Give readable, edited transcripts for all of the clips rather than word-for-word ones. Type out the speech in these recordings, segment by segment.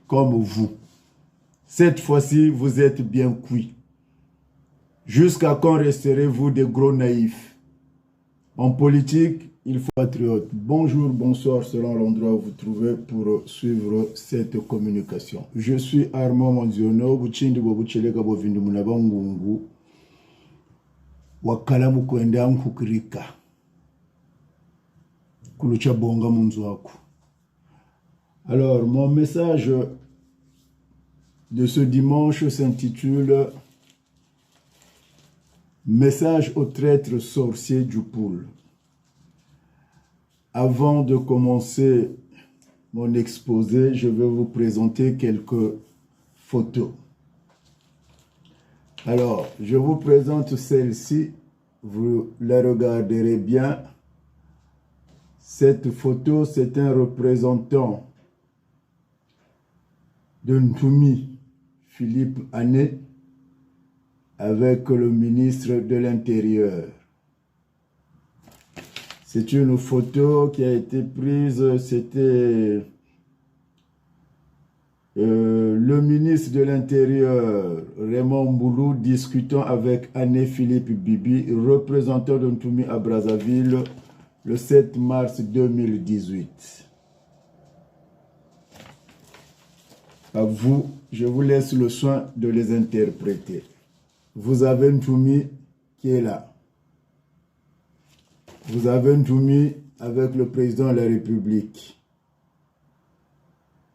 comme vous. Cette fois-ci, vous êtes bien cuits. Jusqu'à quand resterez-vous des gros naïfs? En politique, il faut être patriote. Bonjour, bonsoir, selon l'endroit où vous trouvez pour suivre cette communication. Je suis Armand Manziono, Buchindi Bobuchelega Bovindu Munabangungu, Wakalamu Kwenda Nkukirika, Kulucha Bonga Munzuaku. Alors, mon message de ce dimanche s'intitule « Message au traître sorcier du poule ». Avant de commencer mon exposé, je vais vous présenter quelques photos. Alors, je vous présente celle-ci, vous la regarderez bien. Cette photo, c'est un représentant de Ntoumi, Philippe Ané, avec le ministre de l'Intérieur. C'est une photo qui a été prise, c'était le ministre de l'Intérieur, Raymond Mboulou, discutant avec Ané Philippe Bibi, représentant de Ntoumi à Brazzaville, le 7 mars 2018. À vous, je vous laisse le soin de les interpréter. Vous avez Ntoumi qui est là. Vous avez Ntoumi avec le président de la République.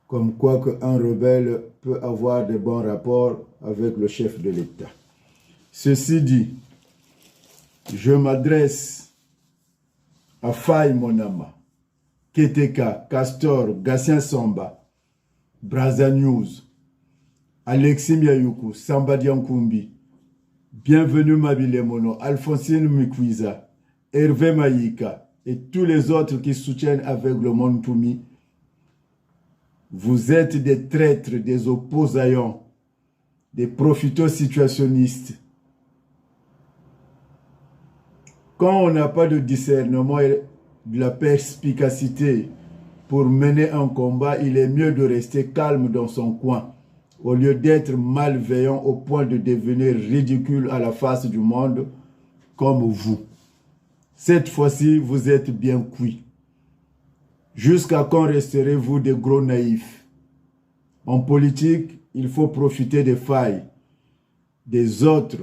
Comme quoi qu'un rebelle peut avoir de bons rapports avec le chef de l'État. Ceci dit, je m'adresse à Faye Monama, Keteka, Castor, Gatien Samba, Brazza News, Alexis Miayuku, Samba Diankumbi, Bienvenue Mabile Mono, Alphonsine Mikwiza, Hervé Maïka et tous les autres qui soutiennent avec le monde Ntoumi. Vous êtes des traîtres, des opposants, des profiteurs situationnistes. Quand on n'a pas de discernement et de la perspicacité pour mener un combat, il est mieux de rester calme dans son coin, au lieu d'être malveillant au point de devenir ridicule à la face du monde, comme vous. Cette fois-ci, vous êtes bien cuits. Jusqu'à quand resterez-vous des gros naïfs? En politique, il faut profiter des failles des autres.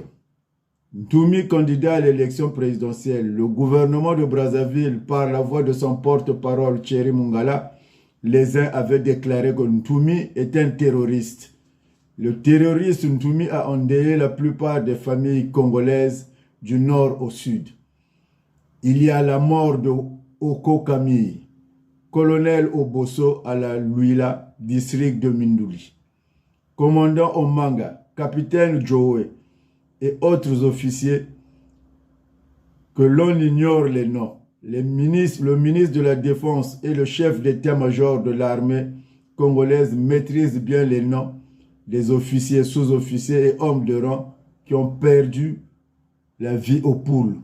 Ntoumi, candidat à l'élection présidentielle, le gouvernement de Brazzaville, par la voix de son porte-parole, Thierry Mungala, les uns avaient déclaré que Ntoumi est un terroriste. Le terroriste Ntoumi a endeuillé la plupart des familles congolaises du nord au sud. Il y a la mort de Oko Camille, colonel Obosso à la Luila, district de Mindouli, commandant Omanga, capitaine Joe et autres officiers que l'on ignore les noms. Le ministre de la Défense et le chef d'état-major de l'armée congolaise maîtrisent bien les noms des officiers, sous-officiers et hommes de rang qui ont perdu la vie au poule.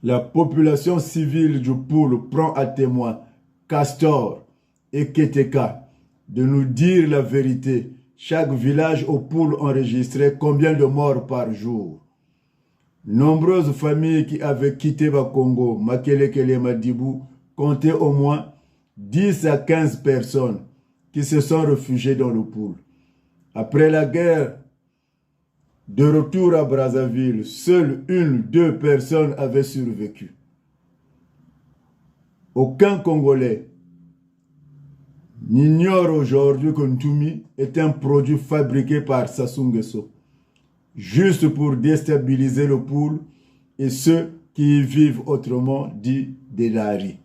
La population civile du poule prend à témoin Castor et Keteka de nous dire la vérité. Chaque village au poule enregistrait combien de morts par jour. Nombreuses familles qui avaient quitté Bakongo, Makelekele, Madibou, comptaient au moins 10 à 15 personnes qui se sont réfugiées dans le poule. Après la guerre, de retour à Brazzaville, seules 1-2 personnes avaient survécu. Aucun Congolais n'ignore aujourd'hui que Ntoumi est un produit fabriqué par Sassou Nguesso, juste pour déstabiliser le poule et ceux qui y vivent autrement, dit Delari.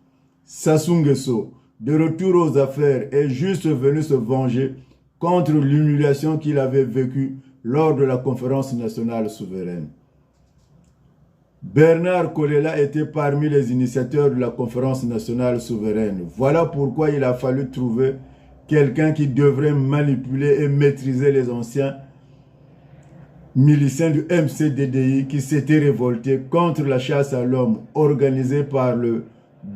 Sassou Nguesso, de retour aux affaires, est juste venu se venger contre l'humiliation qu'il avait vécue lors de la conférence nationale souveraine. Bernard Kolela était parmi les initiateurs de la conférence nationale souveraine. Voilà pourquoi il a fallu trouver quelqu'un qui devrait manipuler et maîtriser les anciens miliciens du MCDDI qui s'étaient révoltés contre la chasse à l'homme organisée par le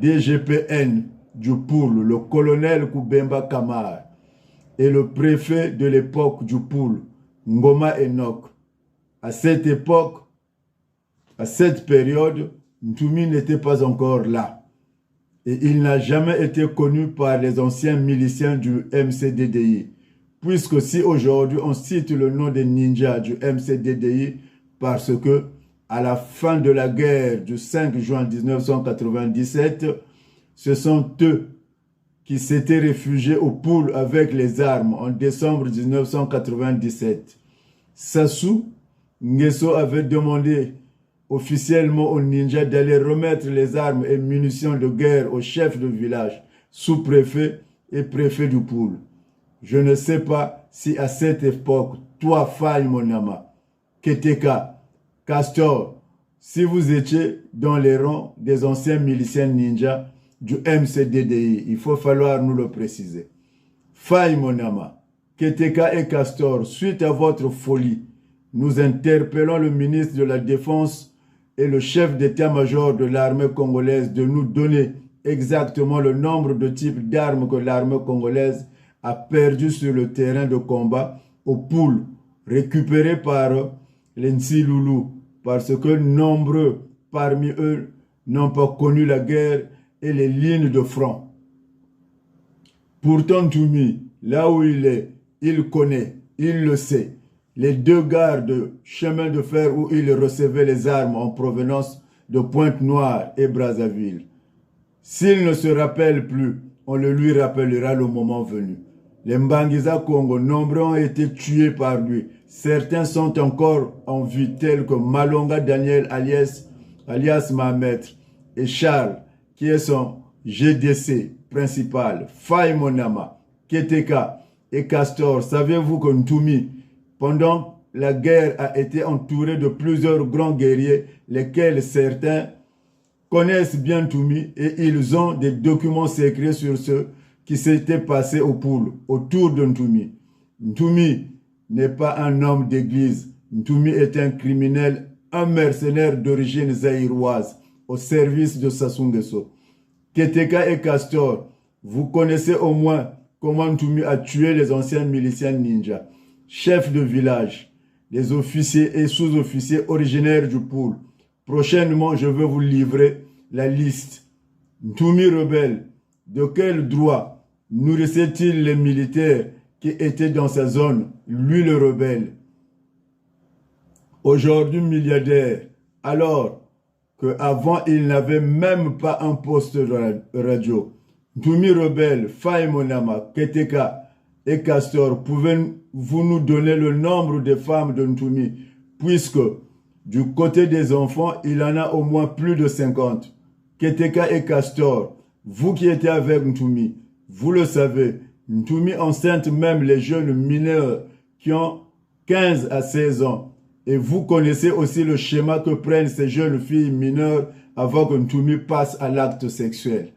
DGPN du Poule, le colonel Koubemba Kamar, et le préfet de l'époque du Poul, Ngoma Enoch. À cette époque, à cette période, Ntumi n'était pas encore là. Et il n'a jamais été connu par les anciens miliciens du MCDDI. Puisque si aujourd'hui on cite le nom des ninjas du MCDDI, parce que à la fin de la guerre du 5 juin 1997, ce sont eux qui s'étaient réfugiés au Poul avec les armes en décembre 1997. Sassou Nguesso avait demandé officiellement aux ninjas d'aller remettre les armes et munitions de guerre au chef de village, sous-préfet et préfet du Poul. Je ne sais pas si à cette époque, toi, Faye Monama, Keteka, Castor, si vous étiez dans les rangs des anciens miliciens ninjas du MCDDI, il faut falloir nous le préciser. Faye Monama, Keteka et Castor, suite à votre folie, nous interpellons le ministre de la Défense et le chef d'état-major de l'armée congolaise de nous donner exactement le nombre de types d'armes que l'armée congolaise a perdu sur le terrain de combat au Poul, récupéré par les Nsiloulou, parce que nombreux parmi eux n'ont pas connu la guerre et les lignes de front. Pourtant, Ntumi, là où il est, il connaît, il le sait. Les deux gares de chemin de fer où il recevait les armes en provenance de Pointe-Noire et Brazzaville. S'il ne se rappelle plus, on le lui rappellera le moment venu. Les Mbangiza Congo, nombreux ont été tués par lui. Certains sont encore en vie, tels que Malonga Daniel alias Mahamet et Charles, qui est son GDC principal, Faye Monama, Keteka et Castor. Savez-vous que Ntumi, pendant la guerre, a été entouré de plusieurs grands guerriers, lesquels certains connaissent bien Ntumi et ils ont des documents secrets sur ce qui s'était passé au Poul, autour de Ntumi. Ntumi n'est pas un homme d'église. Ntumi est un criminel, un mercenaire d'origine zaïroise, au service de Sassou Nguesso. Keteka et Castor, vous connaissez au moins comment Ntumi a tué les anciens miliciens ninjas, chefs de village, les officiers et sous-officiers originaires du Poul. Prochainement, je vais vous livrer la liste. Ntumi rebelle, de quel droit nourrissait-il les militaires qui étaient dans sa zone, lui le rebelle? Aujourd'hui milliardaire, alors qu'avant il n'avait même pas un poste de radio. Ntumi rebelle, Faye Monama, Keteka et Castor, pouvez-vous nous donner le nombre de femmes de Ntumi, puisque du côté des enfants, il en a au moins plus de 50. Keteka et Castor, vous qui étiez avec Ntumi, vous le savez, Ntumi enceinte même les jeunes mineurs qui ont 15 à 16 ans. Et vous connaissez aussi le schéma que prennent ces jeunes filles mineures avant que Ntumi passe à l'acte sexuel.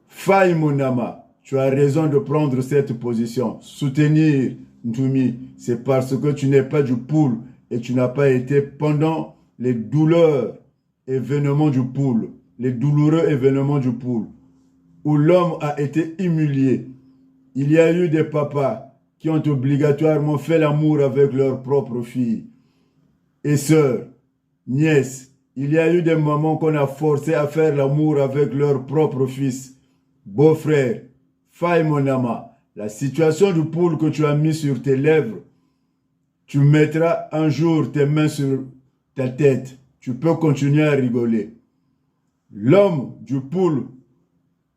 Faye Monama, tu as raison de prendre cette position. Soutenir Ntumi, c'est parce que tu n'es pas du Poul et tu n'as pas été pendant les douleurs événements du Poul, les douloureux événements du Poul, où l'homme a été humilié. Il y a eu des papas qui ont obligatoirement fait l'amour avec leurs propres filles et sœurs, nièces. Il y a eu des mamans qu'on a forcé à faire l'amour avec leurs propres fils, beaux-frères. Faye Monama, la situation du Poul que tu as mis sur tes lèvres, tu mettras un jour tes mains sur ta tête. Tu peux continuer à rigoler. L'homme du Poul,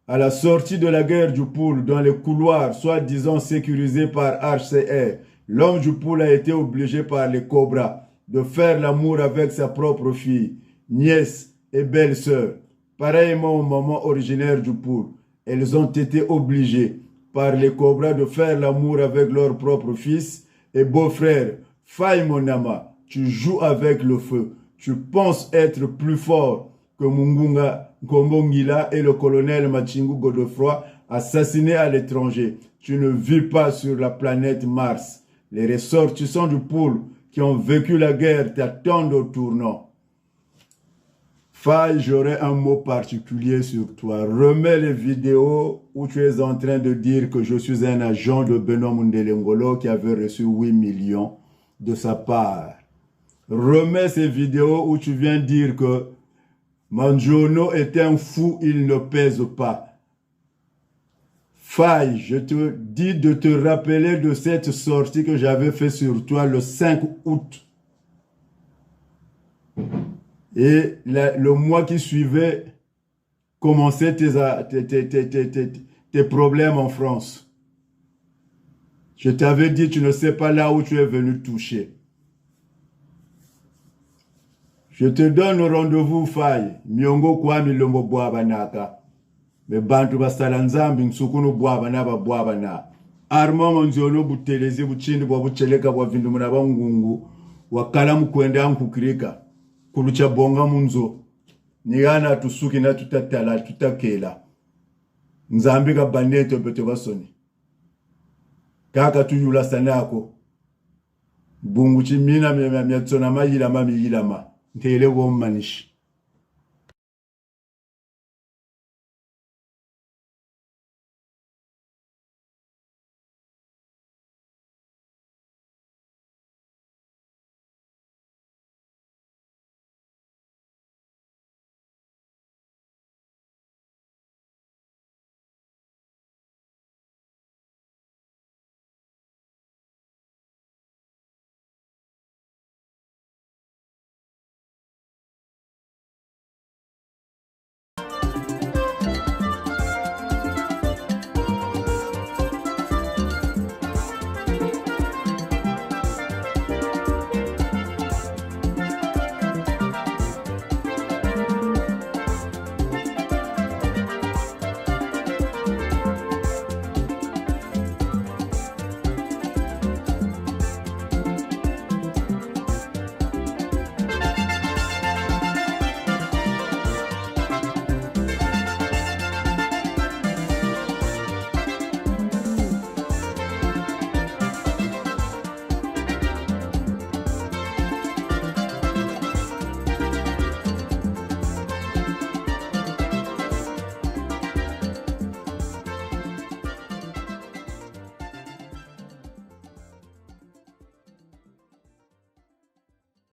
à la sortie de la guerre du Poul, dans les couloirs, soi-disant sécurisés par HCR, l'homme du Poul a été obligé par les Cobras de faire l'amour avec sa propre fille, nièce et belle-sœur. Pareillement aux mamans originaires du Poul, elles ont été obligées par les Cobras de faire l'amour avec leur propre fils et beau-frère. Faye Monama, tu joues avec le feu. Tu penses être plus fort que Mungunga Ngombongila et le colonel Machingu Godefroy assassinés à l'étranger. Tu ne vis pas sur la planète Mars. Les ressortissants du Poul qui ont vécu la guerre t'attendent au tournant. Faye, j'aurais un mot particulier sur toi. Remets les vidéos où tu es en train de dire que je suis un agent de Benoît Mundele Ngolo qui avait reçu 8 millions de sa part. Remets ces vidéos où tu viens dire que Manjono est un fou, il ne pèse pas. Faye, je te dis de te rappeler de cette sortie que j'avais faite sur toi le 5 août. Et le mois qui suivait, commençaient tes problèmes en France. Je t'avais dit, tu ne sais pas là où tu es venu toucher. Je te donne rendez-vous, Faye. Miongo kwa milombo bwaba naka. Me bantu basala nzambi nsukunu bwaba naba bwaba na. Arma monziono butelezi buchindi bwa bucheleka bwa vindu muna bangungu. Wakala mkwende ankukirika. Kulucha bonga munzo. Nigana tusuki na tutatala tutakela. Nzambi ka baneto bete basoni. Kaka tuyula sanako. Bungu chimina miyatsona mayilama miyilama. Ntele wo manishi.